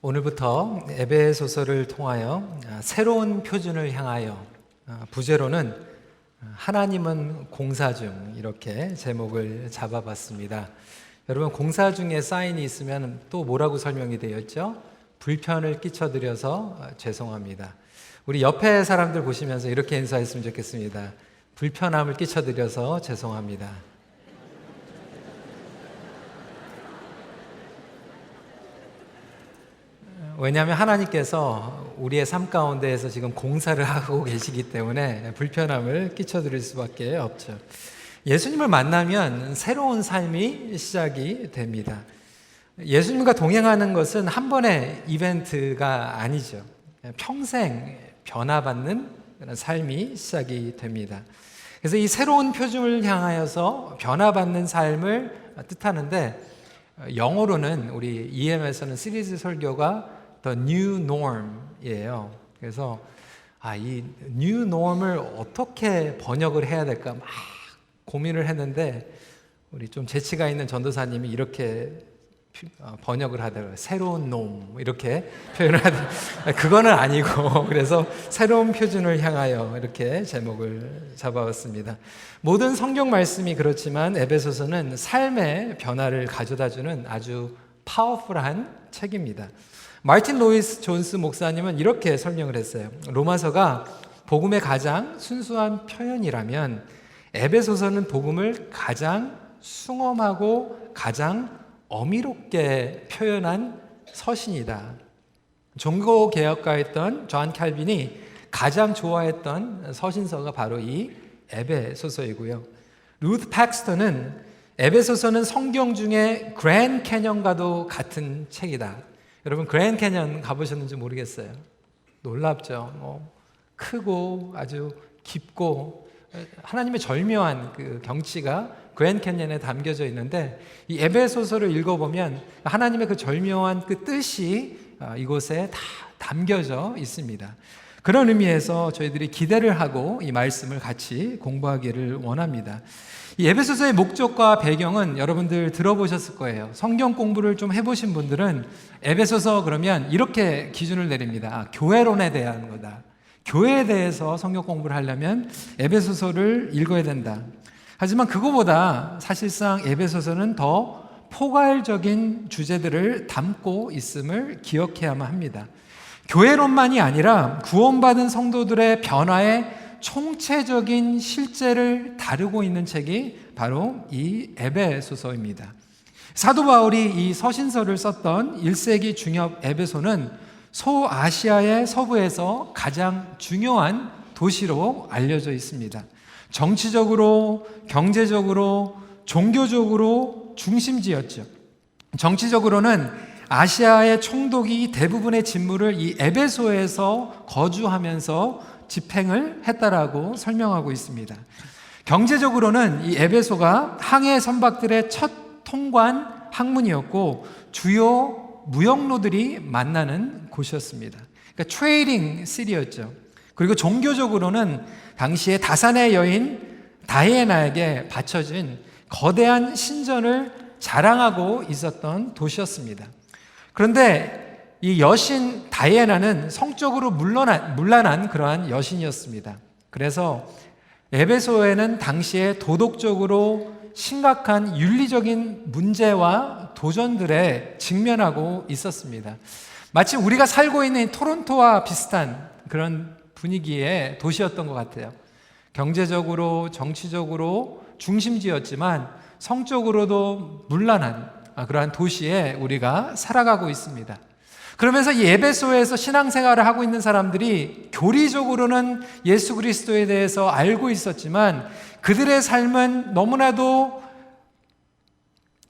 오늘부터 에베소서를 통하여 새로운 표준을 향하여 부제로는 하나님은 공사 중 이렇게 제목을 잡아봤습니다. 여러분, 공사 중에 사인이 있으면 또 뭐라고 설명이 되어 있죠? 불편을 끼쳐드려서 죄송합니다. 우리 옆에 사람들 보시면서 이렇게 인사했으면 좋겠습니다. 불편함을 끼쳐드려서 죄송합니다. 왜냐하면 하나님께서 우리의 삶 가운데에서 지금 공사를 하고 계시기 때문에 불편함을 끼쳐드릴 수밖에 없죠. 예수님을 만나면 새로운 삶이 시작이 됩니다. 예수님과 동행하는 것은 한 번의 이벤트가 아니죠. 평생 변화받는 그런 삶이 시작이 됩니다. 그래서 이 새로운 표준을 향하여서 변화받는 삶을 뜻하는데, 영어로는 우리 EM에서는 시리즈 설교가 The New Norm이에요. 그래서 이 New Norm을 어떻게 번역을 해야 될까 막 고민을 했는데, 우리 좀 재치가 있는 전도사님이 이렇게 번역을 하더라고요. 새로운 놈 이렇게 표현을 하더라고요. 그거는 아니고, 그래서 새로운 표준을 향하여 이렇게 제목을 잡아봤습니다. 모든 성경 말씀이 그렇지만 에베소서는 삶의 변화를 가져다주는 아주 파워풀한 책입니다. 마틴 로이스 존스 목사님은 이렇게 설명을 했어요. 로마서가 복음의 가장 순수한 표현이라면 에베소서는 복음을 가장 숭엄하고 가장 어미롭게 표현한 서신이다. 종교 개혁가였던 존 칼빈이 가장 좋아했던 서신서가 바로 이 에베소서이고요. 루트 팩스턴은 에베소서는 성경 중에 그랜드 캐년과도 같은 책이다. 여러분, 그랜드 캐년 가보셨는지 모르겠어요. 놀랍죠. 크고 아주 깊고 하나님의 절묘한 그 경치가 그랜드 캐년에 담겨져 있는데, 이 에베소서를 읽어보면 하나님의 그 절묘한 그 뜻이 이곳에 다 담겨져 있습니다. 그런 의미에서 저희들이 기대를 하고 이 말씀을 같이 공부하기를 원합니다. 이 에베소서의 목적과 배경은 여러분들 들어보셨을 거예요. 성경 공부를 좀 해보신 분들은 에베소서 그러면 이렇게 기준을 내립니다. 교회론에 대한 거다. 교회에 대해서 성경 공부를 하려면 에베소서를 읽어야 된다. 하지만 그거보다 사실상 에베소서는 더 포괄적인 주제들을 담고 있음을 기억해야만 합니다. 교회론만이 아니라 구원받은 성도들의 변화의 총체적인 실제를 다루고 있는 책이 바로 이 에베소서입니다. 사도 바울이 이 서신서를 썼던 1세기 중엽 에베소는 소아시아의 서부에서 가장 중요한 도시로 알려져 있습니다. 정치적으로, 경제적으로, 종교적으로 중심지였죠. 정치적으로는 아시아의 총독이 대부분의 직무를 이 에베소에서 거주하면서 집행을 했다라고 설명하고 있습니다. 경제적으로는 이 에베소가 항해 선박들의 첫 통관 항문이었고 주요 무역로들이 만나는 곳이었습니다. 그러니까 트레이딩 시티였죠. 그리고 종교적으로는 당시에 다산의 여인 다이애나에게 바쳐진 거대한 신전을 자랑하고 있었던 도시였습니다. 그런데 이 여신 다이애나는 성적으로 문란한 그러한 여신이었습니다. 그래서 에베소에는 당시에 도덕적으로 심각한 윤리적인 문제와 도전들에 직면하고 있었습니다. 마치 우리가 살고 있는 토론토와 비슷한 그런 분위기의 도시였던 것 같아요. 경제적으로, 정치적으로 중심지였지만 성적으로도 문란한 그러한 도시에 우리가 살아가고 있습니다. 그러면서 이 에베소에서 신앙생활을 하고 있는 사람들이 교리적으로는 예수 그리스도에 대해서 알고 있었지만 그들의 삶은 너무나도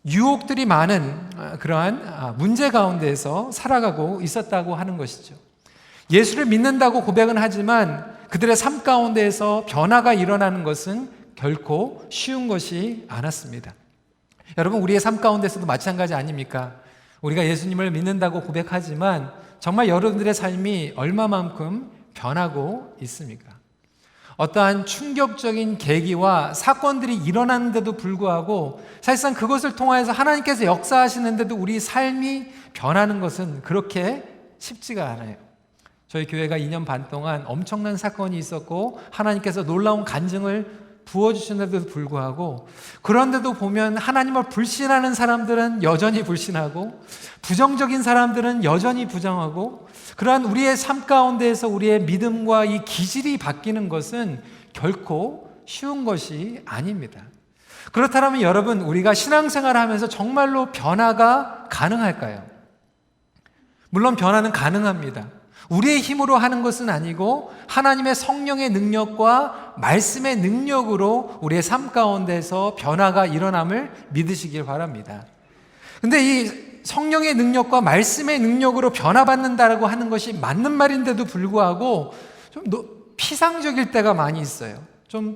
유혹들이 많은 그러한 문제 가운데에서 살아가고 있었다고 하는 것이죠. 예수를 믿는다고 고백은 하지만 그들의 삶 가운데에서 변화가 일어나는 것은 결코 쉬운 것이 않았습니다. 여러분, 우리의 삶 가운데서도 마찬가지 아닙니까? 우리가 예수님을 믿는다고 고백하지만 정말 여러분들의 삶이 얼마만큼 변하고 있습니까? 어떠한 충격적인 계기와 사건들이 일어나는데도 불구하고 사실상 그것을 통하여서 하나님께서 역사하시는데도 우리 삶이 변하는 것은 그렇게 쉽지가 않아요. 저희 교회가 2년 반 동안 엄청난 사건이 있었고 하나님께서 놀라운 간증을 부어주시는데도 불구하고, 그런데도 보면 하나님을 불신하는 사람들은 여전히 불신하고 부정적인 사람들은 여전히 부정하고, 그러한 우리의 삶 가운데에서 우리의 믿음과 이 기질이 바뀌는 것은 결코 쉬운 것이 아닙니다. 그렇다면 여러분, 우리가 신앙생활을 하면서 정말로 변화가 가능할까요? 물론 변화는 가능합니다. 우리의 힘으로 하는 것은 아니고 하나님의 성령의 능력과 말씀의 능력으로 우리의 삶 가운데서 변화가 일어남을 믿으시길 바랍니다. 근데 이 성령의 능력과 말씀의 능력으로 변화받는다라고 하는 것이 맞는 말인데도 불구하고 좀 피상적일 때가 많이 있어요. 좀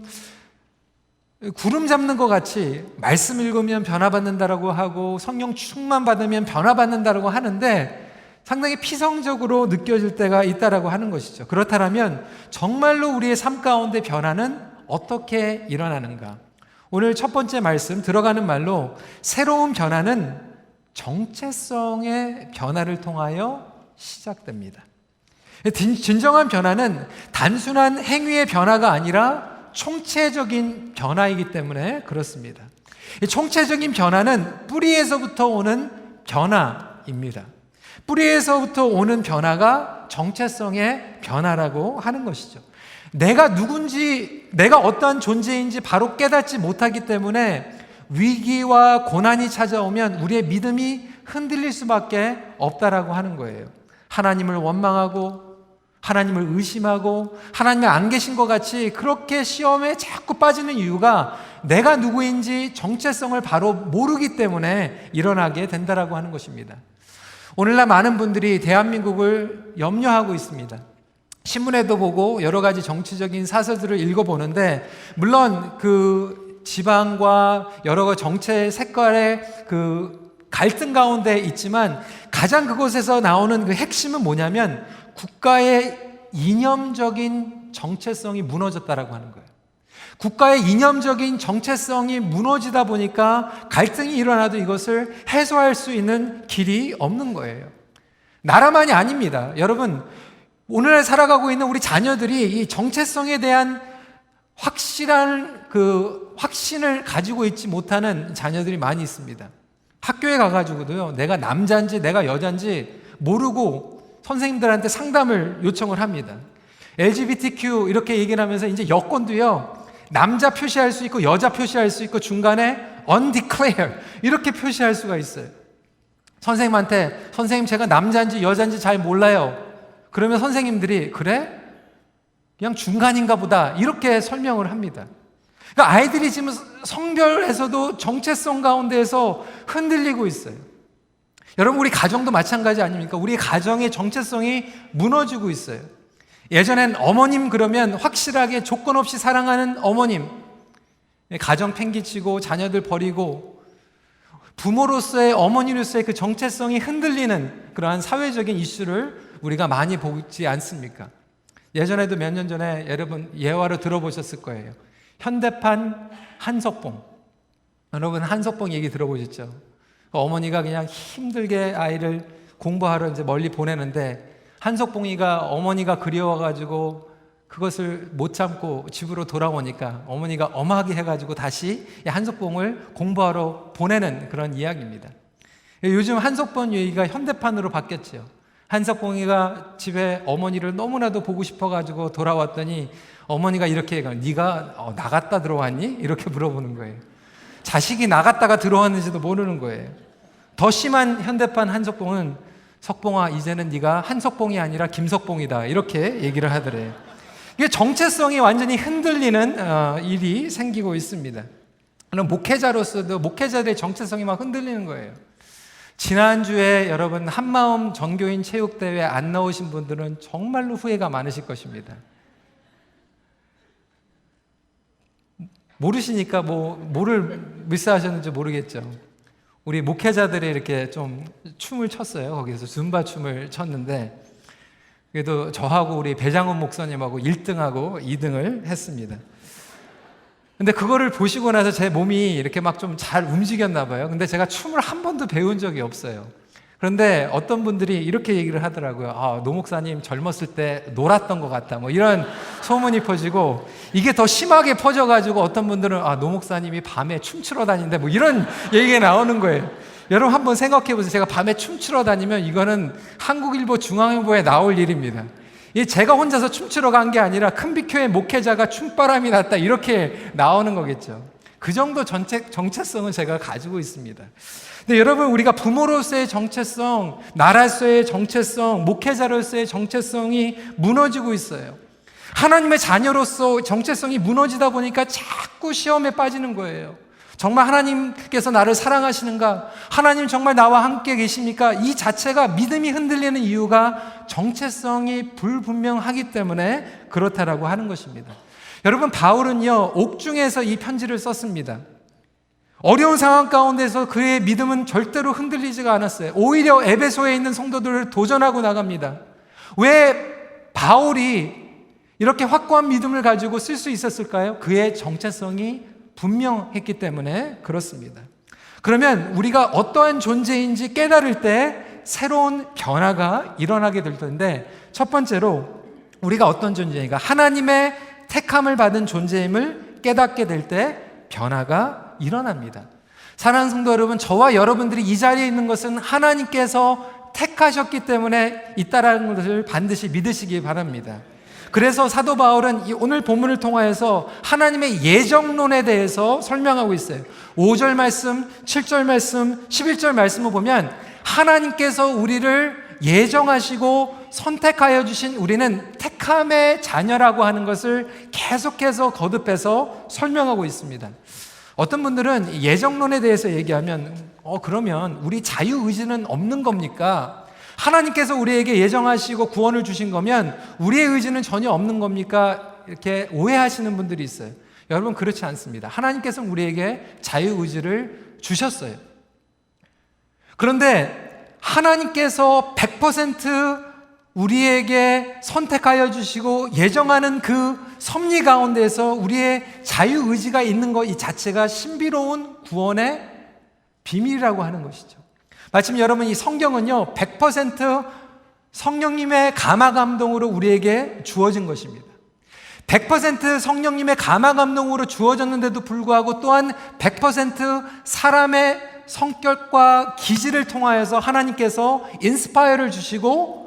구름 잡는 것 같이 말씀 읽으면 변화받는다라고 하고 성령 충만 받으면 변화받는다라고 하는데 상당히 피상적으로 느껴질 때가 있다라고 하는 것이죠. 그렇다면 정말로 우리의 삶 가운데 변화는 어떻게 일어나는가? 오늘 첫 번째 말씀 들어가는 말로 새로운 변화는 정체성의 변화를 통하여 시작됩니다. 진정한 변화는 단순한 행위의 변화가 아니라 총체적인 변화이기 때문에 그렇습니다. 총체적인 변화는 뿌리에서부터 오는 변화입니다. 뿌리에서부터 오는 변화가 정체성의 변화라고 하는 것이죠. 내가 누군지, 내가 어떠한 존재인지 바로 깨닫지 못하기 때문에 위기와 고난이 찾아오면 우리의 믿음이 흔들릴 수밖에 없다라고 하는 거예요. 하나님을 원망하고 하나님을 의심하고 하나님이 안 계신 것 같이 그렇게 시험에 자꾸 빠지는 이유가 내가 누구인지 정체성을 바로 모르기 때문에 일어나게 된다라고 하는 것입니다. 오늘날 많은 분들이 대한민국을 염려하고 있습니다. 신문에도 보고 여러 가지 정치적인 사설들을 읽어보는데, 물론 그 지방과 여러 가지 정체 색깔의 그 갈등 가운데 있지만 가장 그곳에서 나오는 그 핵심은 뭐냐면 국가의 이념적인 정체성이 무너졌다라고 하는 거예요. 국가의 이념적인 정체성이 무너지다 보니까 갈등이 일어나도 이것을 해소할 수 있는 길이 없는 거예요. 나라만이 아닙니다. 여러분, 오늘날 살아가고 있는 우리 자녀들이 이 정체성에 대한 확실한 그 확신을 가지고 있지 못하는 자녀들이 많이 있습니다. 학교에 가가지고도요, 내가 남자인지 내가 여자인지 모르고 선생님들한테 상담을 요청을 합니다. LGBTQ 이렇게 얘기를 하면서 이제 여권도요, 남자 표시할 수 있고 여자 표시할 수 있고 중간에 undeclared 이렇게 표시할 수가 있어요. 선생님한테 선생님 제가 남자인지 여자인지 잘 몰라요. 그러면 선생님들이 그래? 그냥 중간인가 보다 이렇게 설명을 합니다. 그러니까 아이들이 지금 성별에서도 정체성 가운데에서 흔들리고 있어요. 여러분, 우리 가정도 마찬가지 아닙니까? 우리 가정의 정체성이 무너지고 있어요. 예전엔 어머님 그러면 확실하게 조건 없이 사랑하는 어머님, 가정 팽개치고 자녀들 버리고 부모로서의 어머니로서의 그 정체성이 흔들리는 그러한 사회적인 이슈를 우리가 많이 보지 않습니까? 예전에도 몇 년 전에 여러분 예화로 들어보셨을 거예요. 현대판 한석봉. 여러분 한석봉 얘기 들어보셨죠? 어머니가 그냥 힘들게 아이를 공부하러 이제 멀리 보내는데 한석봉이가 어머니가 그리워가지고 그것을 못 참고 집으로 돌아오니까 어머니가 엄하게 해가지고 다시 한석봉을 공부하러 보내는 그런 이야기입니다. 요즘 한석봉 얘기가 현대판으로 바뀌었죠. 한석봉이가 집에 어머니를 너무나도 보고 싶어가지고 돌아왔더니 어머니가 이렇게 얘기해요. 네가 나갔다 들어왔니? 이렇게 물어보는 거예요. 자식이 나갔다가 들어왔는지도 모르는 거예요. 더 심한 현대판 한석봉은 석봉아 이제는 네가 한석봉이 아니라 김석봉이다 이렇게 얘기를 하더래요. 이게 정체성이 완전히 흔들리는 일이 생기고 있습니다. 목회자로서도 목회자들의 정체성이 막 흔들리는 거예요. 지난주에 여러분 한마음 전교인 체육대회 안 나오신 분들은 정말로 후회가 많으실 것입니다. 모르시니까 뭐를 미스하셨는지 모르겠죠. 우리 목회자들이 이렇게 좀 춤을 췄어요. 거기서 줌바 춤을 췄는데 그래도 저하고 우리 배장훈 목사님하고 1등하고 2등을 했습니다. 근데 그거를 보시고 나서 제 몸이 이렇게 막 좀 잘 움직였나 봐요. 근데 제가 춤을 한 번도 배운 적이 없어요. 그런데 어떤 분들이 이렇게 얘기를 하더라고요. 노 목사님 젊었을 때 놀았던 것 같다. 뭐 이런 소문이 퍼지고, 이게 더 심하게 퍼져가지고 어떤 분들은 노 목사님이 밤에 춤추러 다닌다. 뭐 이런 얘기가 나오는 거예요. 여러분 한번 생각해 보세요. 제가 밤에 춤추러 다니면 이거는 한국일보 중앙일보에 나올 일입니다. 제가 혼자서 춤추러 간 게 아니라 큰빛교회 목회자가 춤바람이 났다 이렇게 나오는 거겠죠. 그 정도 정체성은 제가 가지고 있습니다. 근데 여러분, 우리가 부모로서의 정체성, 나라로서의 정체성, 목회자로서의 정체성이 무너지고 있어요. 하나님의 자녀로서 정체성이 무너지다 보니까 자꾸 시험에 빠지는 거예요. 정말 하나님께서 나를 사랑하시는가? 하나님 정말 나와 함께 계십니까? 이 자체가 믿음이 흔들리는 이유가 정체성이 불분명하기 때문에 그렇다라고 하는 것입니다. 여러분, 바울은요, 옥중에서 이 편지를 썼습니다. 어려운 상황 가운데서 그의 믿음은 절대로 흔들리지가 않았어요. 오히려 에베소에 있는 성도들을 도전하고 나갑니다. 왜 바울이 이렇게 확고한 믿음을 가지고 쓸 수 있었을까요? 그의 정체성이 분명했기 때문에 그렇습니다. 그러면 우리가 어떠한 존재인지 깨달을 때 새로운 변화가 일어나게 될 텐데, 첫 번째로 우리가 어떤 존재인가, 하나님의 택함을 받은 존재임을 깨닫게 될 때 변화가 일어납니다. 사랑하는 성도 여러분, 저와 여러분들이 이 자리에 있는 것은 하나님께서 택하셨기 때문에 있다라는 것을 반드시 믿으시기 바랍니다. 그래서 사도 바울은 오늘 본문을 통하여서 하나님의 예정론에 대해서 설명하고 있어요. 5절 말씀, 7절 말씀, 11절 말씀을 보면 하나님께서 우리를 예정하시고 선택하여 주신 우리는 택함의 자녀라고 하는 것을 계속해서 거듭해서 설명하고 있습니다. 어떤 분들은 예정론에 대해서 얘기하면 그러면 우리 자유의지는 없는 겁니까? 하나님께서 우리에게 예정하시고 구원을 주신 거면 우리의 의지는 전혀 없는 겁니까? 이렇게 오해하시는 분들이 있어요. 여러분, 그렇지 않습니다. 하나님께서 우리에게 자유의지를 주셨어요. 그런데 하나님께서 100% 우리에게 선택하여 주시고 예정하는 그 섭리 가운데서 우리의 자유의지가 있는 것 이 자체가 신비로운 구원의 비밀이라고 하는 것이죠. 마침 여러분, 이 성경은요 100% 성령님의 감화감동으로 우리에게 주어진 것입니다. 100% 성령님의 감화감동으로 주어졌는데도 불구하고 또한 100% 사람의 성격과 기질을 통하여서 하나님께서 인스파이어를 주시고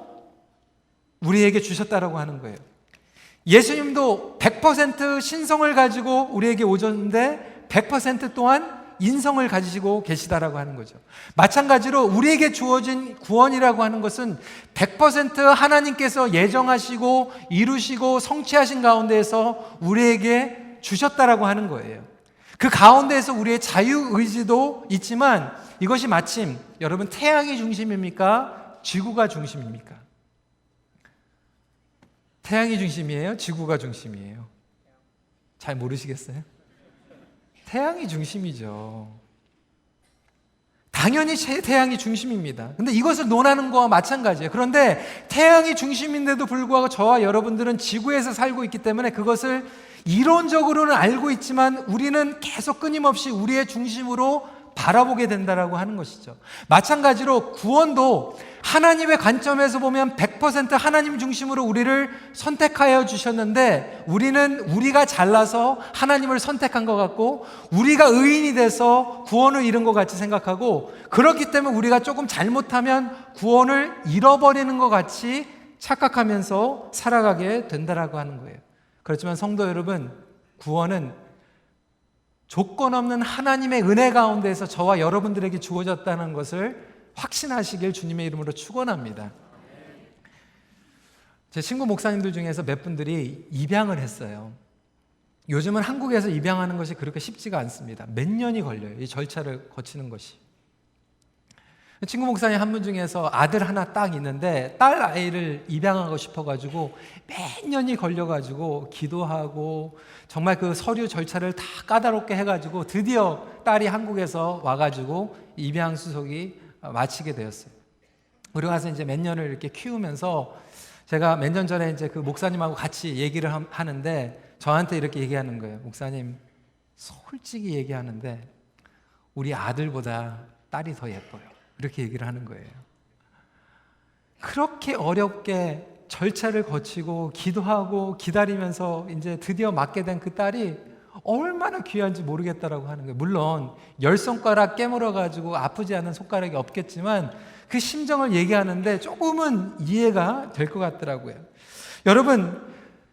우리에게 주셨다라고 하는 거예요. 예수님도 100% 신성을 가지고 우리에게 오셨는데 100% 또한 인성을 가지시고 계시다라고 하는 거죠. 마찬가지로 우리에게 주어진 구원이라고 하는 것은 100% 하나님께서 예정하시고 이루시고 성취하신 가운데에서 우리에게 주셨다라고 하는 거예요. 그 가운데에서 우리의 자유의지도 있지만 이것이 마침 여러분 태양이 중심입니까? 지구가 중심입니까? 태양이 중심이에요? 지구가 중심이에요? 잘 모르시겠어요? 태양이 중심이죠. 당연히 태양이 중심입니다. 근데 이것을 논하는 거와 마찬가지예요. 그런데 태양이 중심인데도 불구하고 저와 여러분들은 지구에서 살고 있기 때문에 그것을 이론적으로는 알고 있지만 우리는 계속 끊임없이 우리의 중심으로 바라보게 된다라고 하는 것이죠. 마찬가지로 구원도 하나님의 관점에서 보면 100% 하나님 중심으로 우리를 선택하여 주셨는데 우리는 우리가 잘나서 하나님을 선택한 것 같고 우리가 의인이 돼서 구원을 잃은 것 같이 생각하고 그렇기 때문에 우리가 조금 잘못하면 구원을 잃어버리는 것 같이 착각하면서 살아가게 된다라고 하는 거예요. 그렇지만 성도 여러분, 구원은 조건 없는 하나님의 은혜 가운데서 저와 여러분들에게 주어졌다는 것을 확신하시길 주님의 이름으로 축원합니다. 제 친구 목사님들 중에서 몇 분들이 입양을 했어요. 요즘은 한국에서 입양하는 것이 그렇게 쉽지가 않습니다. 몇 년이 걸려요. 이 절차를 거치는 것이. 친구 목사님 한 분 중에서 아들 하나 딱 있는데 딸 아이를 입양하고 싶어가지고 몇 년이 걸려가지고 기도하고 정말 그 서류 절차를 다 까다롭게 해가지고 드디어 딸이 한국에서 와가지고 입양 수속이 마치게 되었어요. 우리 가서 이제 몇 년을 이렇게 키우면서 제가 몇 년 전에 이제 그 목사님하고 같이 얘기를 하는데 저한테 이렇게 얘기하는 거예요. 목사님, 솔직히 얘기하는데 우리 아들보다 딸이 더 예뻐요. 이렇게 얘기를 하는 거예요. 그렇게 어렵게 절차를 거치고 기도하고 기다리면서 이제 드디어 맡게 된 그 딸이 얼마나 귀한지 모르겠다라고 하는 거예요. 물론 10손가락 깨물어 가지고 아프지 않은 손가락이 없겠지만 그 심정을 얘기하는데 조금은 이해가 될 것 같더라고요. 여러분,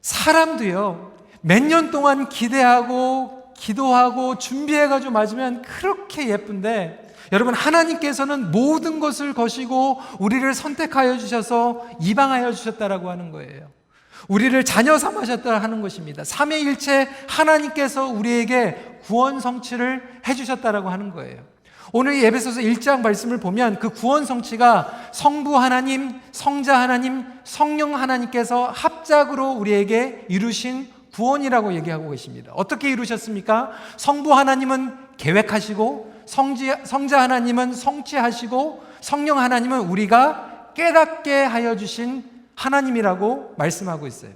사람도요, 몇 년 동안 기대하고 기도하고 준비해가지고 맞으면 그렇게 예쁜데, 여러분, 하나님께서는 모든 것을 거시고 우리를 선택하여 주셔서 입양하여 주셨다라고 하는 거예요. 우리를 자녀 삼으셨다 하는 것입니다. 삼위일체 하나님께서 우리에게 구원 성취를 해주셨다라고 하는 거예요. 오늘 이 에베소서 1장 말씀을 보면 그 구원 성취가 성부 하나님, 성자 하나님, 성령 하나님께서 합작으로 우리에게 이루신 구원이라고 얘기하고 계십니다. 어떻게 이루셨습니까? 성부 하나님은 계획하시고, 성자 하나님은 성취하시고, 성령 하나님은 우리가 깨닫게 하여 주신 하나님이라고 말씀하고 있어요.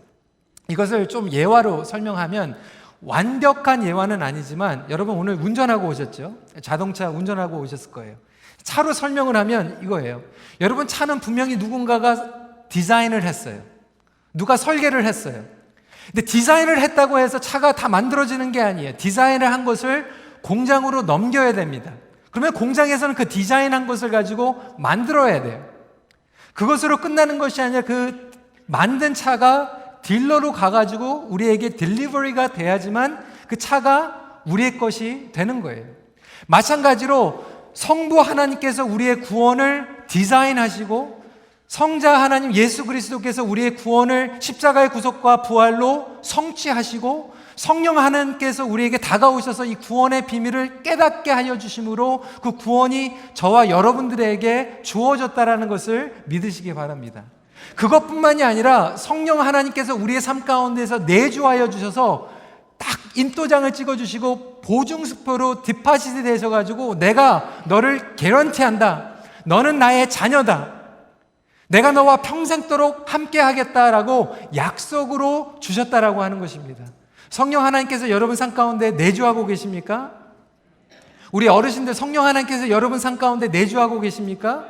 이것을 좀 예화로 설명하면, 완벽한 예화는 아니지만 여러분 오늘 운전하고 오셨죠? 자동차 운전하고 오셨을 거예요. 차로 설명을 하면 이거예요. 여러분, 차는 분명히 누군가가 디자인을 했어요. 누가 설계를 했어요. 근데 디자인을 했다고 해서 차가 다 만들어지는 게 아니에요. 디자인을 한 것을 공장으로 넘겨야 됩니다. 그러면 공장에서는 그 디자인한 것을 가지고 만들어야 돼요. 그것으로 끝나는 것이 아니라 그 만든 차가 딜러로 가가지고 우리에게 딜리버리가 돼야지만 그 차가 우리의 것이 되는 거예요. 마찬가지로 성부 하나님께서 우리의 구원을 디자인하시고, 성자 하나님 예수 그리스도께서 우리의 구원을 십자가의 구속과 부활로 성취하시고, 성령 하나님께서 우리에게 다가오셔서 이 구원의 비밀을 깨닫게 하여 주심으로 그 구원이 저와 여러분들에게 주어졌다라는 것을 믿으시기 바랍니다. 그것뿐만이 아니라 성령 하나님께서 우리의 삶 가운데서 내주하여 주셔서 딱 인도장을 찍어주시고 보증수표로 디파짓이 되셔가지고 내가 너를 개런티한다. 너는 나의 자녀다. 내가 너와 평생도록 함께 하겠다라고 약속으로 주셨다라고 하는 것입니다. 성령 하나님께서 여러분 삶 가운데 내주하고 계십니까? 우리 어르신들, 성령 하나님께서 여러분 삶 가운데 내주하고 계십니까?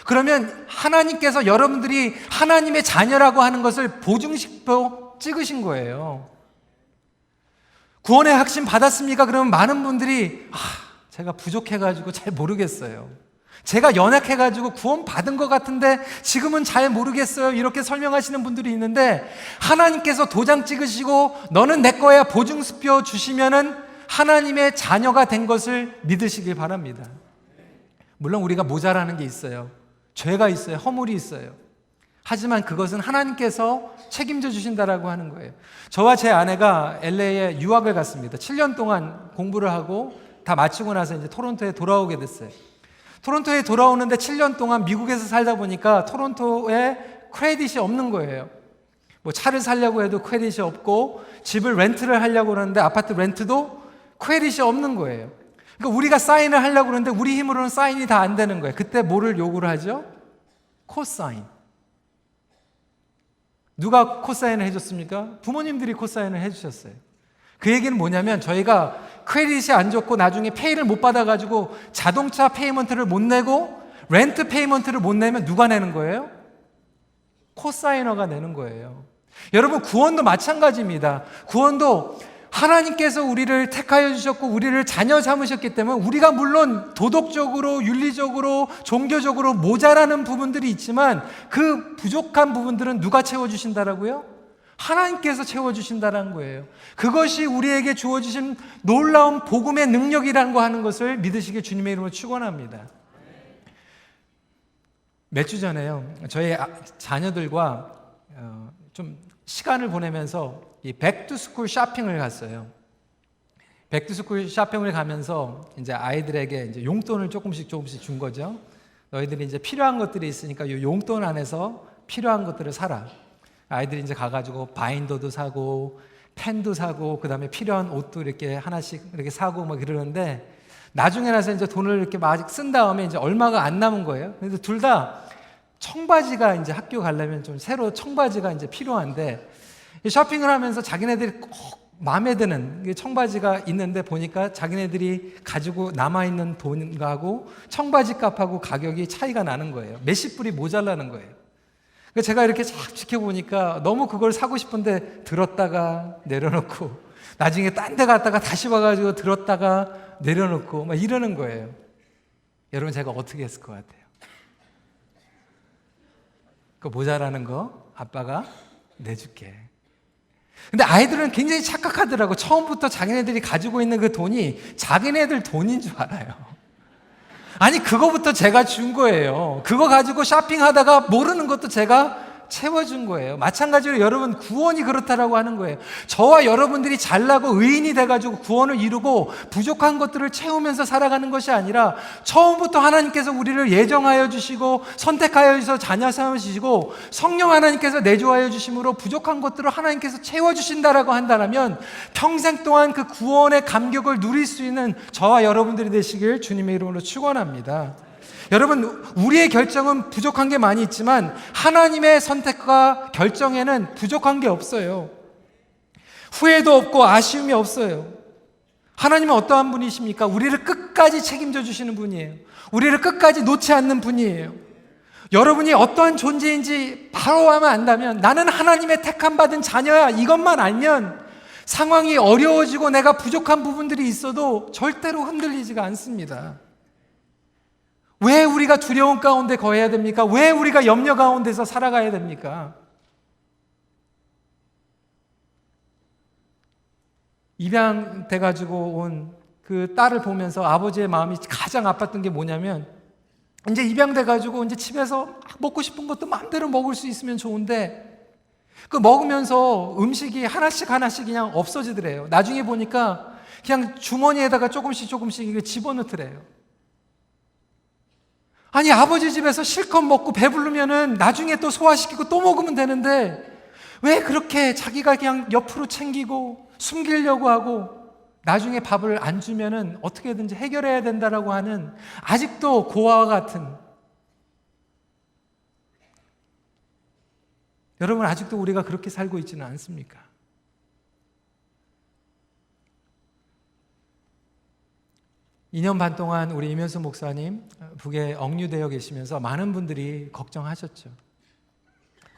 그러면 하나님께서 여러분들이 하나님의 자녀라고 하는 것을 보증식표 찍으신 거예요. 구원의 확신 받았습니까? 그러면 많은 분들이 제가 부족해가지고 잘 모르겠어요. 제가 연약해가지고 구원 받은 것 같은데 지금은 잘 모르겠어요. 이렇게 설명하시는 분들이 있는데, 하나님께서 도장 찍으시고 너는 내 거야 보증수표 주시면은 하나님의 자녀가 된 것을 믿으시길 바랍니다. 물론 우리가 모자라는 게 있어요. 죄가 있어요. 허물이 있어요. 하지만 그것은 하나님께서 책임져 주신다라고 하는 거예요. 저와 제 아내가 LA에 유학을 갔습니다. 7년 동안 공부를 하고 다 마치고 나서 이제 토론토에 돌아오게 됐어요. 토론토에 돌아오는데 7년 동안 미국에서 살다 보니까 토론토에 크레딧이 없는 거예요. 뭐 차를 사려고 해도 크레딧이 없고, 집을 렌트를 하려고 그러는데 아파트 렌트도 크레딧이 없는 거예요. 그러니까 우리가 사인을 하려고 그러는데 우리 힘으로는 사인이 다 안 되는 거예요. 그때 뭐를 요구를 하죠? 코사인. 누가 코사인을 해줬습니까? 부모님들이 코사인을 해주셨어요. 그 얘기는 뭐냐면, 저희가 크레딧이 안 좋고 나중에 페이를 못 받아가지고 자동차 페이먼트를 못 내고 렌트 페이먼트를 못 내면 누가 내는 거예요? 코사이너가 내는 거예요. 여러분, 구원도 마찬가지입니다. 구원도 하나님께서 우리를 택하여 주셨고 우리를 자녀 삼으셨기 때문에 우리가 물론 도덕적으로, 윤리적으로, 종교적으로 모자라는 부분들이 있지만 그 부족한 부분들은 누가 채워주신다라고요? 하나님께서 채워주신다는 거예요. 그것이 우리에게 주어주신 놀라운 복음의 능력이라는 거 하는 것을 믿으시길 주님의 이름으로 축원합니다. 몇 주 전에요, 저희 자녀들과 좀 시간을 보내면서 이 백투스쿨 쇼핑을 갔어요. 백투스쿨 쇼핑을 가면서 이제 아이들에게 이제 용돈을 조금씩 준 거죠. 너희들이 이제 필요한 것들이 있으니까 이 용돈 안에서 필요한 것들을 사라. 아이들이 이제 가가지고 바인더도 사고 펜도 사고 그다음에 필요한 옷도 이렇게 하나씩 이렇게 사고 막 이러는데, 나중에 나서 이제 돈을 이렇게 막 쓴 다음에 이제 얼마가 안 남은 거예요. 그래서 둘 다 청바지가 이제 학교 가려면 좀 새로 청바지가 이제 필요한데, 쇼핑을 하면서 자기네들이 꼭 마음에 드는 청바지가 있는데 보니까 자기네들이 가지고 남아있는 돈하고 청바지 값하고 가격이 차이가 나는 거예요. 몇십 불이 모자라는 거예요. 그러니까 제가 이렇게 쫙 지켜보니까 너무 그걸 사고 싶은데 들었다가 내려놓고, 나중에 딴 데 갔다가 다시 와가지고 들었다가 내려놓고 막 이러는 거예요. 여러분, 제가 어떻게 했을 것 같아요? 그 모자라는 거 아빠가 내줄게. 근데 아이들은 굉장히 착각하더라고. 처음부터 자기네들이 가지고 있는 그 돈이 자기네들 돈인 줄 알아요. 아니, 그거부터 제가 준 거예요. 그거 가지고 쇼핑하다가 모르는 것도 제가 채워준 거예요. 마찬가지로 여러분, 구원이 그렇다라고 하는 거예요. 저와 여러분들이 잘나고 의인이 돼가지고 구원을 이루고 부족한 것들을 채우면서 살아가는 것이 아니라, 처음부터 하나님께서 우리를 예정하여 주시고 선택하여 주셔서 자녀 삼으시고 성령 하나님께서 내주하여 주심으로 부족한 것들을 하나님께서 채워주신다라고 한다면, 평생 동안 그 구원의 감격을 누릴 수 있는 저와 여러분들이 되시길 주님의 이름으로 축원합니다. 여러분, 우리의 결정은 부족한 게 많이 있지만 하나님의 선택과 결정에는 부족한 게 없어요. 후회도 없고 아쉬움이 없어요. 하나님은 어떠한 분이십니까? 우리를 끝까지 책임져 주시는 분이에요. 우리를 끝까지 놓지 않는 분이에요. 여러분이 어떠한 존재인지 바로 안다면, 나는 하나님의 택함 받은 자녀야, 이것만 알면 상황이 어려워지고 내가 부족한 부분들이 있어도 절대로 흔들리지가 않습니다. 왜 우리가 두려움 가운데 거해야 됩니까? 왜 우리가 염려 가운데서 살아가야 됩니까? 입양돼가지고 온 그 딸을 보면서 아버지의 마음이 가장 아팠던 게 뭐냐면, 이제 입양돼가지고 이제 집에서 먹고 싶은 것도 마음대로 먹을 수 있으면 좋은데, 그 먹으면서 음식이 하나씩 그냥 없어지더래요. 나중에 보니까 그냥 주머니에다가 조금씩 집어넣더래요. 아니, 아버지 집에서 실컷 먹고 배부르면은 나중에 또 소화시키고 또 먹으면 되는데, 왜 그렇게 자기가 그냥 옆으로 챙기고 숨기려고 하고 나중에 밥을 안 주면은 어떻게든지 해결해야 된다라고 하는, 아직도 고아와 같은, 여러분, 아직도 우리가 그렇게 살고 있지는 않습니까? 2년 반 동안 우리 이면수 목사님 북에 억류되어 계시면서 많은 분들이 걱정하셨죠.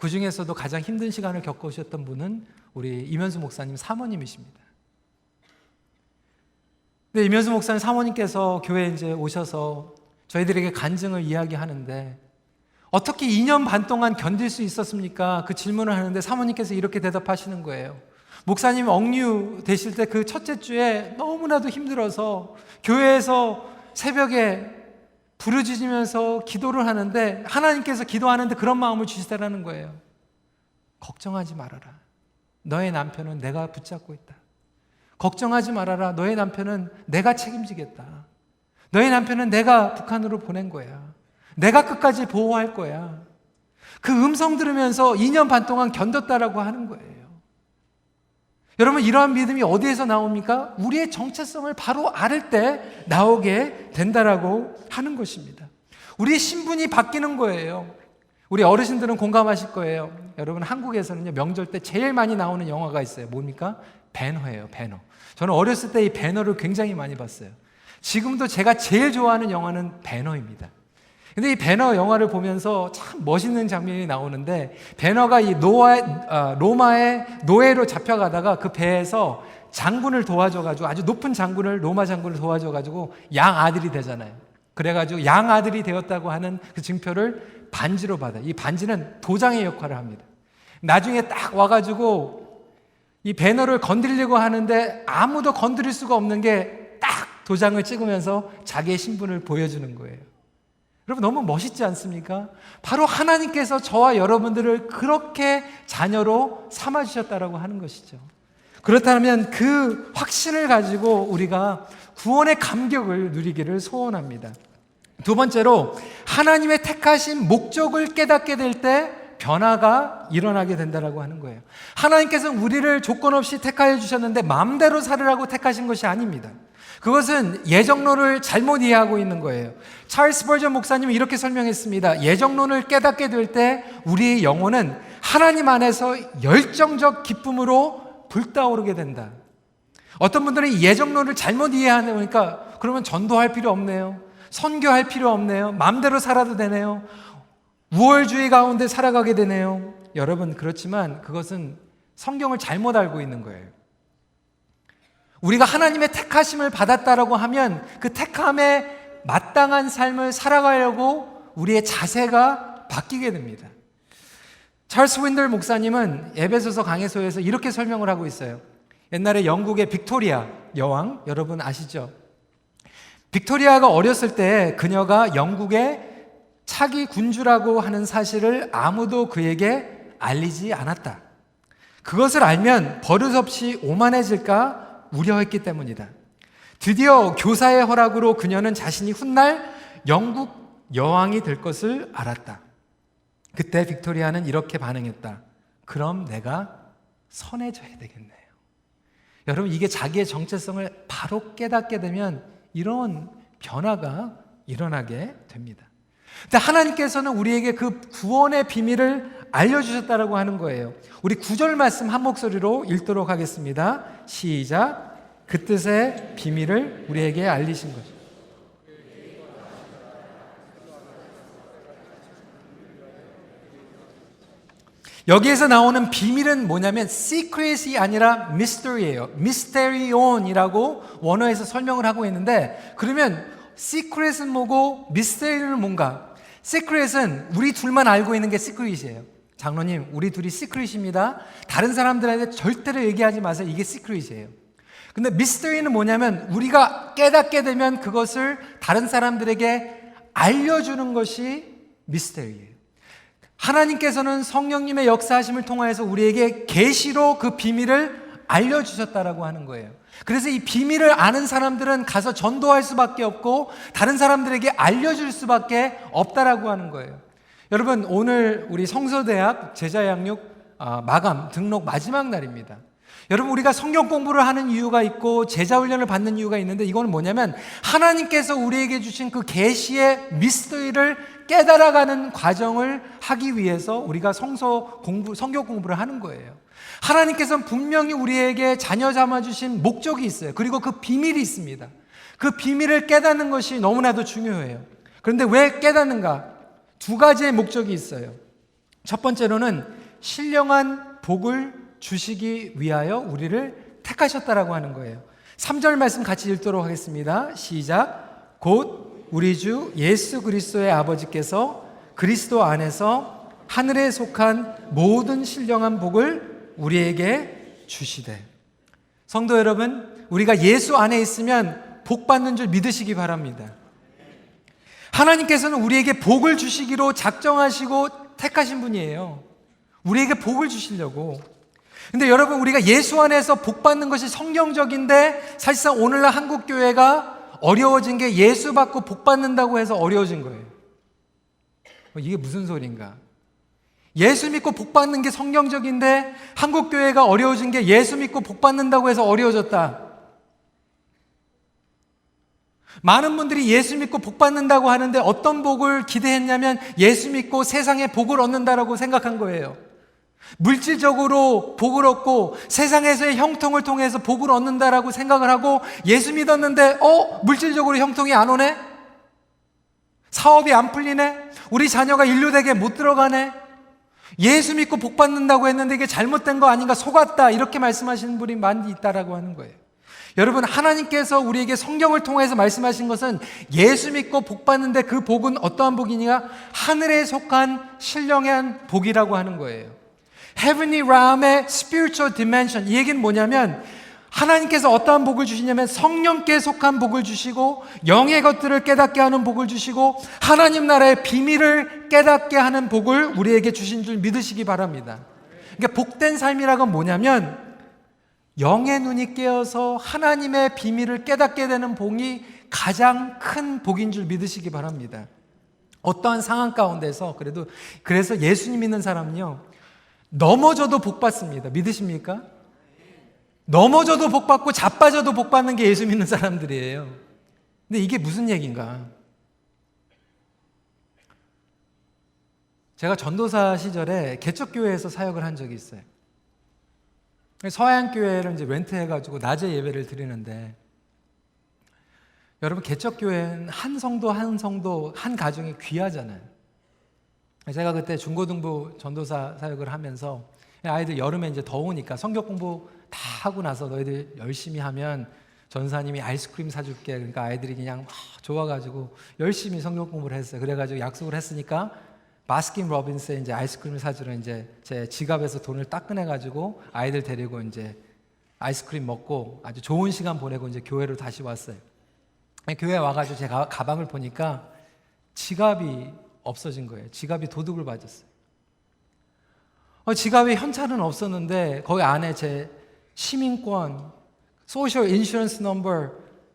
그 중에서도 가장 힘든 시간을 겪으셨던 분은 우리 이면수 목사님 사모님이십니다. 근데 이면수 목사님 사모님께서 교회에 이제 오셔서 저희들에게 간증을 이야기하는데, 어떻게 2년 반 동안 견딜 수 있었습니까? 그 질문을 하는데 사모님께서 이렇게 대답하시는 거예요. 목사님 억류 되실 때 그 첫째 주에 너무나도 힘들어서 교회에서 새벽에 부르짖으면서 기도를 하는데, 하나님께서 기도하는데 그런 마음을 주시다라는 거예요. 걱정하지 말아라. 너의 남편은 내가 붙잡고 있다. 걱정하지 말아라. 너의 남편은 내가 책임지겠다. 너의 남편은 내가 북한으로 보낸 거야. 내가 끝까지 보호할 거야. 그 음성 들으면서 2년 반 동안 견뎠다라고 하는 거예요. 여러분, 이러한 믿음이 어디에서 나옵니까? 우리의 정체성을 바로 알 때 나오게 된다라고 하는 것입니다. 우리의 신분이 바뀌는 거예요. 우리 어르신들은 공감하실 거예요. 여러분, 한국에서는요, 명절 때 제일 많이 나오는 영화가 있어요. 뭡니까? 배너예요, 배너. 저는 어렸을 때 이 배너를 굉장히 많이 봤어요. 지금도 제가 제일 좋아하는 영화는 배너입니다. 근데 이 배너 영화를 보면서 참 멋있는 장면이 나오는데, 배너가 이 로마의 노예로 잡혀가다가 그 배에서 장군을 도와줘가지고, 아주 높은 장군을, 로마 장군을 도와줘가지고 양 아들이 되잖아요. 그래가지고 양 아들이 되었다고 하는 그 증표를 반지로 받아요. 이 반지는 도장의 역할을 합니다. 나중에 딱 와가지고 이 배너를 건드리려고 하는데 아무도 건드릴 수가 없는 게, 딱 도장을 찍으면서 자기의 신분을 보여주는 거예요. 여러분, 너무 멋있지 않습니까? 바로 하나님께서 저와 여러분들을 그렇게 자녀로 삼아주셨다라고 하는 것이죠. 그렇다면 그 확신을 가지고 우리가 구원의 감격을 누리기를 소원합니다. 두 번째로, 하나님의 택하신 목적을 깨닫게 될 때 변화가 일어나게 된다라고 하는 거예요. 하나님께서는 우리를 조건 없이 택하여 주셨는데 마음대로 살으라고 택하신 것이 아닙니다. 그것은 예정론을 잘못 이해하고 있는 거예요. 찰스 스퍼전 목사님은 이렇게 설명했습니다. 예정론을 깨닫게 될 때 우리의 영혼은 하나님 안에서 열정적 기쁨으로 불타오르게 된다. 어떤 분들은 이 예정론을 잘못 이해하니까 그러면 전도할 필요 없네요. 선교할 필요 없네요. 마음대로 살아도 되네요. 우월주의 가운데 살아가게 되네요. 여러분, 그렇지만 그것은 성경을 잘못 알고 있는 거예요. 우리가 하나님의 택하심을 받았다라고 하면 그 택함에 마땅한 삶을 살아가려고 우리의 자세가 바뀌게 됩니다. 찰스 윈들 목사님은 에베소서 강해소에서 이렇게 설명을 하고 있어요. 옛날에 영국의 빅토리아 여왕, 여러분 아시죠? 빅토리아가 어렸을 때 그녀가 영국의 차기 군주라고 하는 사실을 아무도 그에게 알리지 않았다. 그것을 알면 버릇없이 오만해질까 우려했기 때문이다. 드디어 교사의 허락으로 그녀는 자신이 훗날 영국 여왕이 될 것을 알았다. 그때 빅토리아는 이렇게 반응했다. 그럼 내가 선해져야 되겠네요. 여러분, 이게 자기의 정체성을 바로 깨닫게 되면 이런 변화가 일어나게 됩니다. 근데 하나님께서는 우리에게 그 구원의 비밀을 알려주셨다라고 하는 거예요. 우리 9절 말씀 한 목소리로 읽도록 하겠습니다. 시작. 그 뜻의 비밀을 우리에게 알리신 거죠. 여기에서 나오는 비밀은 뭐냐면 secret이 아니라 mystery예요. mysterion이라고 원어에서 설명을 하고 있는데, 그러면 secret은 뭐고 mystery는 뭔가? secret은 우리 둘만 알고 있는 게 secret이에요. 장로님, 우리 둘이 secret입니다. 다른 사람들한테 절대로 얘기하지 마세요. 이게 secret이에요. 근데 mystery는 뭐냐면 우리가 깨닫게 되면 그것을 다른 사람들에게 알려주는 것이 mystery예요. 하나님께서는 성령님의 역사하심을 통하여서 우리에게 계시로 그 비밀을 알려주셨다라고 하는 거예요. 그래서 이 비밀을 아는 사람들은 가서 전도할 수밖에 없고 다른 사람들에게 알려줄 수밖에 없다라고 하는 거예요. 여러분, 오늘 우리 성서대학 제자양육 마감 등록 마지막 날입니다. 여러분, 우리가 성경 공부를 하는 이유가 있고 제자훈련을 받는 이유가 있는데, 이건 뭐냐면 하나님께서 우리에게 주신 그 계시의 미스터리를 깨달아가는 과정을 하기 위해서 우리가 성경 공부를 하는 거예요. 하나님께서는 분명히 우리에게 자녀 삼아주신 목적이 있어요. 그리고 그 비밀이 있습니다. 그 비밀을 깨닫는 것이 너무나도 중요해요. 그런데 왜 깨닫는가? 두 가지의 목적이 있어요. 첫 번째로는 신령한 복을 주시기 위하여 우리를 택하셨다라고 하는 거예요. 3절 말씀 같이 읽도록 하겠습니다. 시작. 곧 우리 주 예수 그리스도의 아버지께서 그리스도 안에서 하늘에 속한 모든 신령한 복을 우리에게 주시되. 성도 여러분, 우리가 예수 안에 있으면 복 받는 줄 믿으시기 바랍니다. 하나님께서는 우리에게 복을 주시기로 작정하시고 택하신 분이에요. 우리에게 복을 주시려고. 근데 여러분, 우리가 예수 안에서 복 받는 것이 성경적인데 사실상 오늘날 한국교회가 어려워진 게 예수 받고 복 받는다고 해서 어려워진 거예요. 이게 무슨 소린가? 예수 믿고 복 받는 게 성경적인데 한국교회가 어려워진 게 예수 믿고 복 받는다고 해서 어려워졌다. 많은 분들이 예수 믿고 복 받는다고 하는데 어떤 복을 기대했냐면 예수 믿고 세상에 복을 얻는다라고 생각한 거예요. 물질적으로 복을 얻고 세상에서의 형통을 통해서 복을 얻는다라고 생각을 하고 예수 믿었는데 물질적으로 형통이 안 오네? 사업이 안 풀리네? 우리 자녀가 인류대에 못 들어가네? 예수 믿고 복 받는다고 했는데 이게 잘못된 거 아닌가, 속았다, 이렇게 말씀하시는 분이 많이 있다라고 하는 거예요. 여러분, 하나님께서 우리에게 성경을 통해서 말씀하신 것은 예수 믿고 복 받는데 그 복은 어떠한 복이냐? 하늘에 속한 신령한 복이라고 하는 거예요. Heavenly Realm의 Spiritual Dimension. 이 얘기는 뭐냐면 하나님께서 어떠한 복을 주시냐면 성령께 속한 복을 주시고 영의 것들을 깨닫게 하는 복을 주시고 하나님 나라의 비밀을 깨닫게 하는 복을 우리에게 주신 줄 믿으시기 바랍니다. 그러니까 복된 삶이라는 건 뭐냐면 영의 눈이 깨어서 하나님의 비밀을 깨닫게 되는 복이 가장 큰 복인 줄 믿으시기 바랍니다. 어떠한 상황 가운데서 그래서 예수님 믿는 사람은요, 넘어져도 복 받습니다. 믿으십니까? 넘어져도 복 받고 자빠져도 복 받는 게 예수 믿는 사람들이에요. 근데 이게 무슨 얘기인가? 제가 전도사 시절에 개척교회에서 사역을 한 적이 있어요. 서양교회를 이제 렌트해가지고 낮에 예배를 드리는데, 여러분, 개척교회는 한 성도 한 성도 한 가정이 귀하잖아요. 제가 그때 중고등부 전도사 사역을 하면서 아이들 여름에 이제 더우니까 성경 공부 다 하고 나서 너희들 열심히 하면 전사님이 아이스크림 사줄게. 그러니까 아이들이 그냥 좋아가지고 열심히 성경 공부를 했어요. 그래가지고 약속을 했으니까 바스킨 로빈스에 이제 아이스크림을 사주러 이제 제 지갑에서 돈을 딱 꺼내가지고 아이들 데리고 이제 아이스크림 먹고 아주 좋은 시간 보내고 이제 교회로 다시 왔어요. 교회에 와가지고 제가 가방을 보니까 지갑이 없어진 거예요. 지갑이 도둑을 맞았어요. 지갑에 현찰은 없었는데 거기 안에 제 시민권, 소셜 인슈런스 넘버,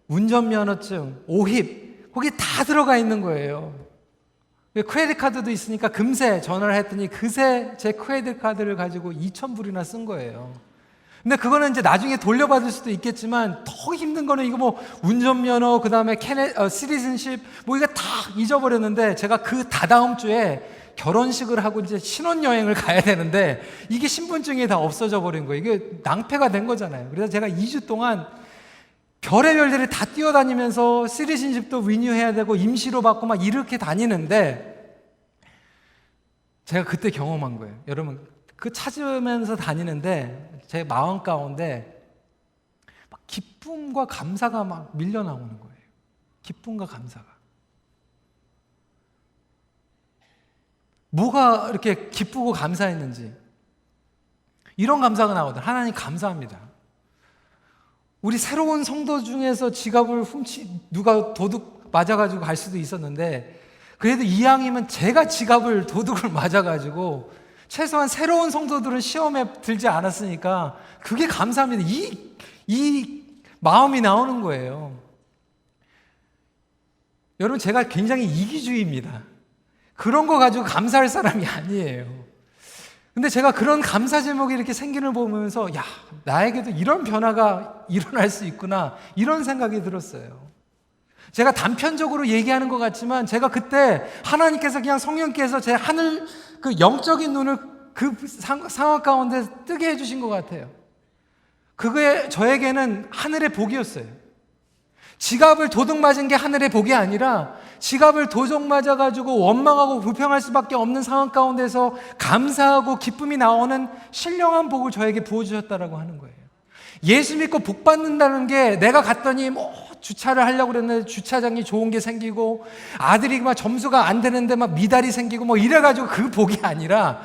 운전면허증, 오힙 거기 다 들어가 있는 거예요. 크레딧 카드도 있으니까 금세 전화를 했더니 그새 제 크레딧 카드를 가지고 2,000불이나 쓴 거예요. 근데 그거는 이제 나중에 돌려받을 수도 있겠지만 더 힘든 거는 이거 뭐 운전면허, 그 다음에 시티즌십 뭐 이거 다 잊어버렸는데, 제가 그 다다음 주에 결혼식을 하고 이제 신혼여행을 가야 되는데 이게 신분증이 다 없어져 버린 거예요. 이게 낭패가 된 거잖아요. 그래서 제가 2주 동안 별의별 데를 다 뛰어다니면서 시티즌십도 리뉴해야 되고 임시로 받고 막 이렇게 다니는데, 제가 그때 경험한 거예요. 여러분, 그 찾으면서 다니는데 제 마음 가운데 막 기쁨과 감사가 막 밀려 나오는 거예요. 기쁨과 감사가. 뭐가 이렇게 기쁘고 감사했는지 이런 감사가 나오더라고요. 하나님 감사합니다. 우리 새로운 성도 중에서 지갑을 누가 도둑 맞아가지고 갈 수도 있었는데, 그래도 이왕이면 제가 지갑을 도둑을 맞아가지고 최소한 새로운 성도들은 시험에 들지 않았으니까 그게 감사합니다. 이 마음이 나오는 거예요. 여러분, 제가 굉장히 이기주의입니다. 그런 거 가지고 감사할 사람이 아니에요. 근데 제가 그런 감사 제목이 이렇게 생기는 걸 보면서 야, 나에게도 이런 변화가 일어날 수 있구나, 이런 생각이 들었어요. 제가 단편적으로 얘기하는 것 같지만 제가 그때 하나님께서 그냥 성령께서 제 하늘 그 영적인 눈을 그 상황 가운데 뜨게 해주신 것 같아요. 그게 저에게는 하늘의 복이었어요. 지갑을 도둑 맞은 게 하늘의 복이 아니라 지갑을 도둑 맞아가지고 원망하고 불평할 수밖에 없는 상황 가운데서 감사하고 기쁨이 나오는 신령한 복을 저에게 부어주셨다라고 하는 거예요. 예수 믿고 복 받는다는 게 내가 갔더니 뭐 주차를 하려고 그랬는데 주차장이 좋은 게 생기고 아들이 막 점수가 안 되는데 막 미달이 생기고 뭐 이래가지고 그 복이 아니라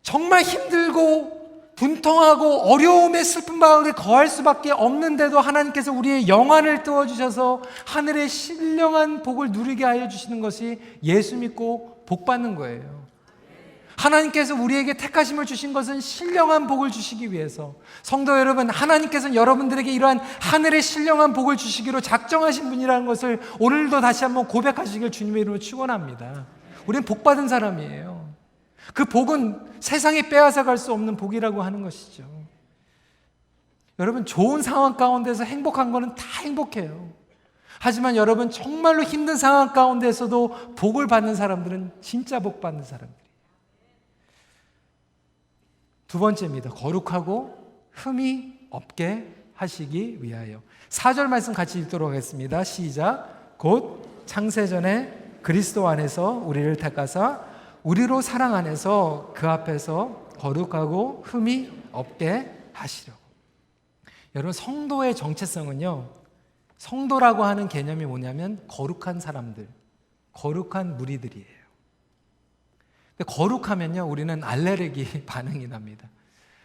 정말 힘들고 분통하고 어려움의 슬픈 마음에 거할 수밖에 없는데도 하나님께서 우리의 영안을 띄워주셔서 하늘의 신령한 복을 누리게 하여 주시는 것이 예수 믿고 복 받는 거예요. 하나님께서 우리에게 택하심을 주신 것은 신령한 복을 주시기 위해서. 성도 여러분, 하나님께서는 여러분들에게 이러한 하늘의 신령한 복을 주시기로 작정하신 분이라는 것을 오늘도 다시 한번 고백하시길 주님의 이름으로 축원합니다. 우리는 복 받은 사람이에요. 그 복은 세상에 빼앗아 갈 수 없는 복이라고 하는 것이죠. 여러분, 좋은 상황 가운데서 행복한 거는 다 행복해요. 하지만 여러분, 정말로 힘든 상황 가운데서도 복을 받는 사람들은 진짜 복 받는 사람들이에요. 두 번째입니다. 거룩하고 흠이 없게 하시기 위하여. 4절 말씀 같이 읽도록 하겠습니다. 시작. 곧 창세전에 그리스도 안에서 우리를 택하사 우리로 사랑 안에서 그 앞에서 거룩하고 흠이 없게 하시려고. 여러분, 성도의 정체성은요, 성도라고 하는 개념이 뭐냐면 거룩한 사람들, 거룩한 무리들이에요. 근데 거룩하면요, 우리는 알레르기 반응이 납니다.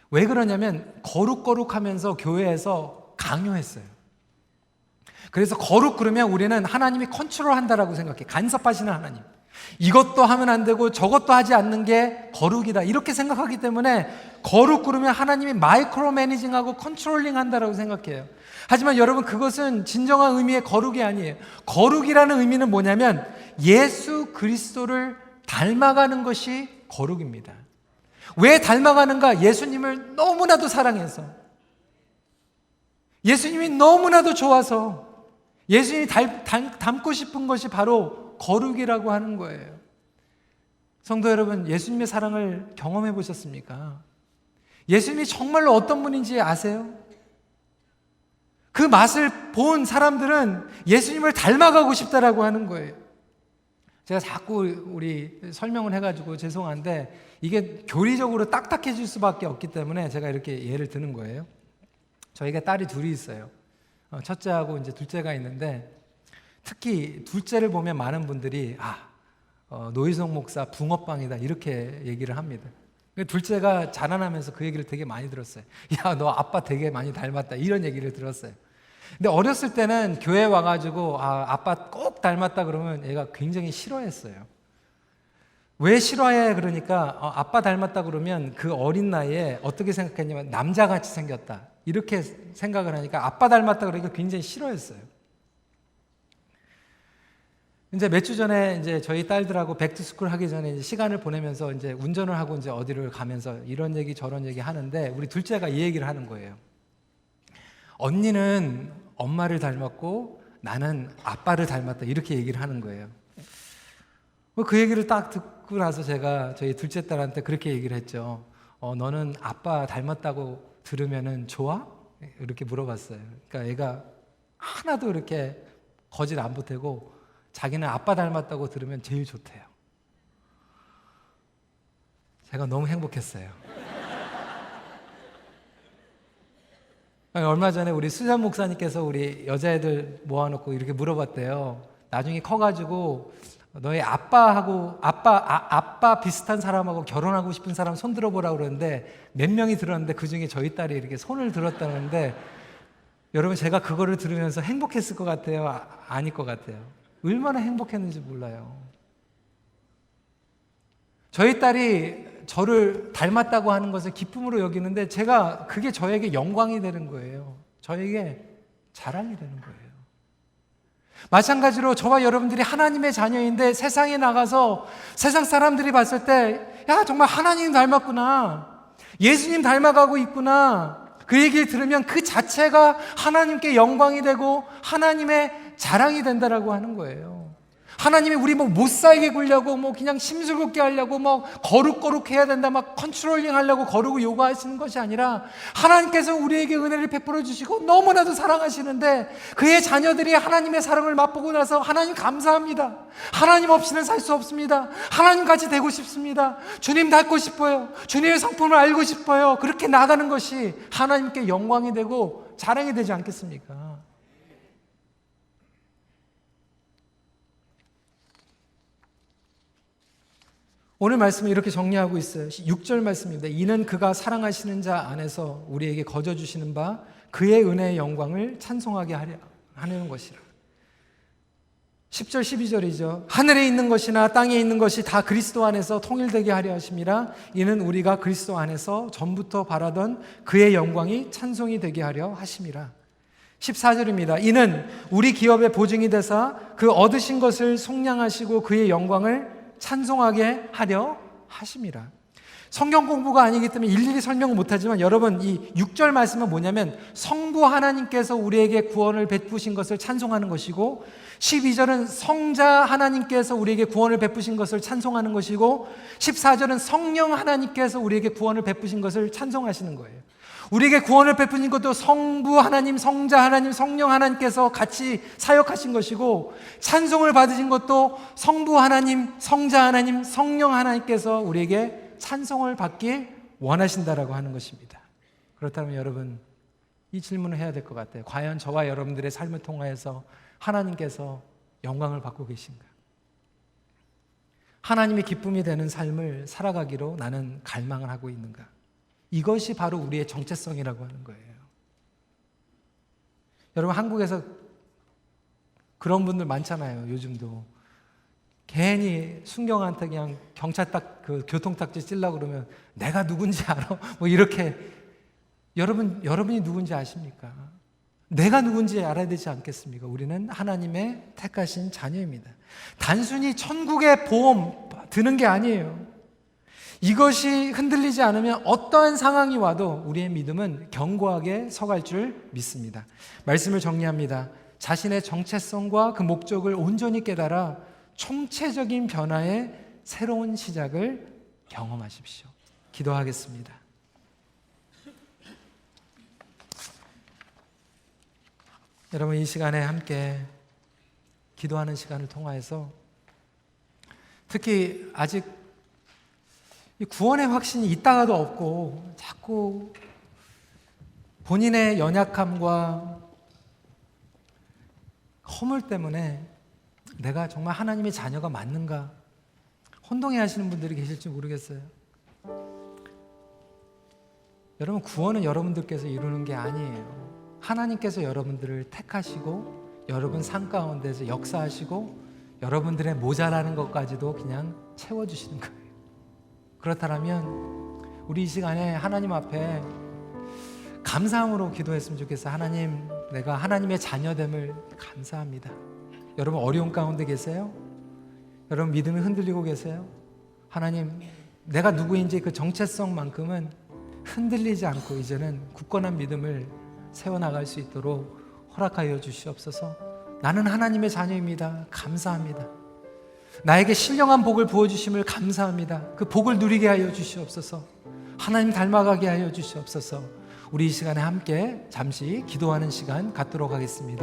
왜 그러냐면 거룩하면서 교회에서 강요했어요. 그래서 거룩 그러면 우리는 하나님이 컨트롤한다라고 생각해. 간섭하시는 하나님. 이것도 하면 안 되고 저것도 하지 않는 게 거룩이다, 이렇게 생각하기 때문에 거룩 그러면 하나님이 마이크로 매니징하고 컨트롤링 한다라고 생각해요. 하지만 여러분, 그것은 진정한 의미의 거룩이 아니에요. 거룩이라는 의미는 뭐냐면 예수 그리스도를 닮아가는 것이 거룩입니다. 왜 닮아가는가? 예수님을 너무나도 사랑해서. 예수님이 너무나도 좋아서 예수님이 닮고 싶은 것이 바로 거룩이라고 하는 거예요. 성도 여러분, 예수님의 사랑을 경험해 보셨습니까? 예수님이 정말로 어떤 분인지 아세요? 그 맛을 본 사람들은 예수님을 닮아가고 싶다라고 하는 거예요. 제가 자꾸 우리 설명을 해가지고 죄송한데 이게 교리적으로 딱딱해질 수밖에 없기 때문에 제가 이렇게 예를 드는 거예요. 저희가 딸이 둘이 있어요. 첫째하고 이제 둘째가 있는데 특히 둘째를 보면 많은 분들이 노희성 목사 붕어빵이다 이렇게 얘기를 합니다. 둘째가 자라나면서 그 얘기를 되게 많이 들었어요. 야, 너 아빠 되게 많이 닮았다 이런 얘기를 들었어요. 근데 어렸을 때는 교회 와가지고 아빠 꼭 닮았다 그러면 얘가 굉장히 싫어했어요. 왜 싫어해? 그러니까 아빠 닮았다 그러면 그 어린 나이에 어떻게 생각했냐면 남자같이 생겼다 이렇게 생각을 하니까 아빠 닮았다 그러니까 굉장히 싫어했어요. 이제 몇 주 전에 이제 저희 딸들하고 백투스쿨 하기 전에 이제 시간을 보내면서 이제 운전을 하고 이제 어디를 가면서 이런 얘기 저런 얘기 하는데 우리 둘째가 이 얘기를 하는 거예요. 언니는 엄마를 닮았고 나는 아빠를 닮았다 이렇게 얘기를 하는 거예요. 그 얘기를 딱 듣고 나서 제가 저희 둘째 딸한테 그렇게 얘기를 했죠. 너는 아빠 닮았다고 들으면은 좋아? 이렇게 물어봤어요. 그러니까 얘가 하나도 이렇게 거짓 안 보태고 자기는 아빠 닮았다고 들으면 제일 좋대요. 제가 너무 행복했어요. 얼마 전에 우리 수잔 목사님께서 우리 여자애들 모아놓고 이렇게 물어봤대요. 나중에 커가지고 너희 아빠 비슷한 사람하고 결혼하고 싶은 사람 손 들어보라고 그러는데 몇 명이 들었는데 그 중에 저희 딸이 이렇게 손을 들었다는데 여러분 제가 그거를 들으면서 행복했을 것 같아요? 아닐 것 같아요? 얼마나 행복했는지 몰라요. 저희 딸이 저를 닮았다고 하는 것을 기쁨으로 여기는데 제가 그게 저에게 영광이 되는 거예요. 저에게 자랑이 되는 거예요. 마찬가지로 저와 여러분들이 하나님의 자녀인데 세상에 나가서 세상 사람들이 봤을 때 야, 정말 하나님 닮았구나. 예수님 닮아가고 있구나. 그 얘기를 들으면 그 자체가 하나님께 영광이 되고 하나님의 자랑이 된다라고 하는 거예요. 하나님이 우리 못 살게 굴려고 그냥 심술궂게 하려고 거룩 해야 된다 컨트롤링 하려고 거룩을 요구하시는 것이 아니라 하나님께서 우리에게 은혜를 베풀어 주시고 너무나도 사랑하시는데 그의 자녀들이 하나님의 사랑을 맛보고 나서 하나님 감사합니다. 하나님 없이는 살 수 없습니다. 하나님 같이 되고 싶습니다. 주님 닮고 싶어요. 주님의 성품을 알고 싶어요. 그렇게 나가는 것이 하나님께 영광이 되고 자랑이 되지 않겠습니까? 오늘 말씀을 이렇게 정리하고 있어요. 6절 말씀입니다. 이는 그가 사랑하시는 자 안에서 우리에게 거저 주시는 바 그의 은혜의 영광을 찬송하게 하려는 것이라. 10절 12절이죠. 하늘에 있는 것이나 땅에 있는 것이 다 그리스도 안에서 통일되게 하려 하심이라. 이는 우리가 그리스도 안에서 전부터 바라던 그의 영광이 찬송이 되게 하려 하심이라. 14절입니다. 이는 우리 기업의 보증이 되사 그 얻으신 것을 속량하시고 그의 영광을 찬송하게 하려 하심이라. 성경 공부가 아니기 때문에 일일이 설명을 못하지만 여러분 이 6절 말씀은 뭐냐면 성부 하나님께서 우리에게 구원을 베푸신 것을 찬송하는 것이고 12절은 성자 하나님께서 우리에게 구원을 베푸신 것을 찬송하는 것이고 14절은 성령 하나님께서 우리에게 구원을 베푸신 것을 찬송하시는 거예요. 우리에게 구원을 베푸신 것도 성부 하나님, 성자 하나님, 성령 하나님께서 같이 사역하신 것이고 찬송을 받으신 것도 성부 하나님, 성자 하나님, 성령 하나님께서 우리에게 찬송을 받길 원하신다라고 하는 것입니다. 그렇다면 여러분 이 질문을 해야 될 것 같아요. 과연 저와 여러분들의 삶을 통하여서 하나님께서 영광을 받고 계신가? 하나님의 기쁨이 되는 삶을 살아가기로 나는 갈망을 하고 있는가? 이것이 바로 우리의 정체성이라고 하는 거예요. 여러분 한국에서 그런 분들 많잖아요. 요즘도 괜히 순경한테 그냥 경찰 교통딱지 찔려고 그러면 내가 누군지 알아? 이렇게 여러분이 누군지 아십니까? 내가 누군지 알아야 되지 않겠습니까? 우리는 하나님의 택하신 자녀입니다. 단순히 천국의 보험 드는 게 아니에요. 이것이 흔들리지 않으면 어떠한 상황이 와도 우리의 믿음은 견고하게 서갈 줄 믿습니다. 말씀을 정리합니다. 자신의 정체성과 그 목적을 온전히 깨달아 총체적인 변화의 새로운 시작을 경험하십시오. 기도하겠습니다. 여러분, 이 시간에 함께 기도하는 시간을 통하여서 특히 아직 이 구원의 확신이 있다가도 없고 자꾸 본인의 연약함과 허물 때문에 내가 정말 하나님의 자녀가 맞는가 혼동해 하시는 분들이 계실지 모르겠어요. 여러분, 구원은 여러분들께서 이루는 게 아니에요. 하나님께서 여러분들을 택하시고 여러분 삶 가운데서 역사하시고 여러분들의 모자라는 것까지도 그냥 채워주시는 거예요. 그렇다면 우리 이 시간에 하나님 앞에 감사함으로 기도했으면 좋겠어요. 하나님, 내가 하나님의 자녀됨을 감사합니다. 여러분, 어려운 가운데 계세요? 여러분, 믿음이 흔들리고 계세요? 하나님, 내가 누구인지 그 정체성만큼은 흔들리지 않고 이제는 굳건한 믿음을 세워나갈 수 있도록 허락하여 주시옵소서. 나는 하나님의 자녀입니다. 감사합니다. 나에게 신령한 복을 부어주심을 감사합니다. 그 복을 누리게 하여 주시옵소서. 하나님 닮아가게 하여 주시옵소서. 우리 이 시간에 함께 잠시 기도하는 시간 갖도록 하겠습니다.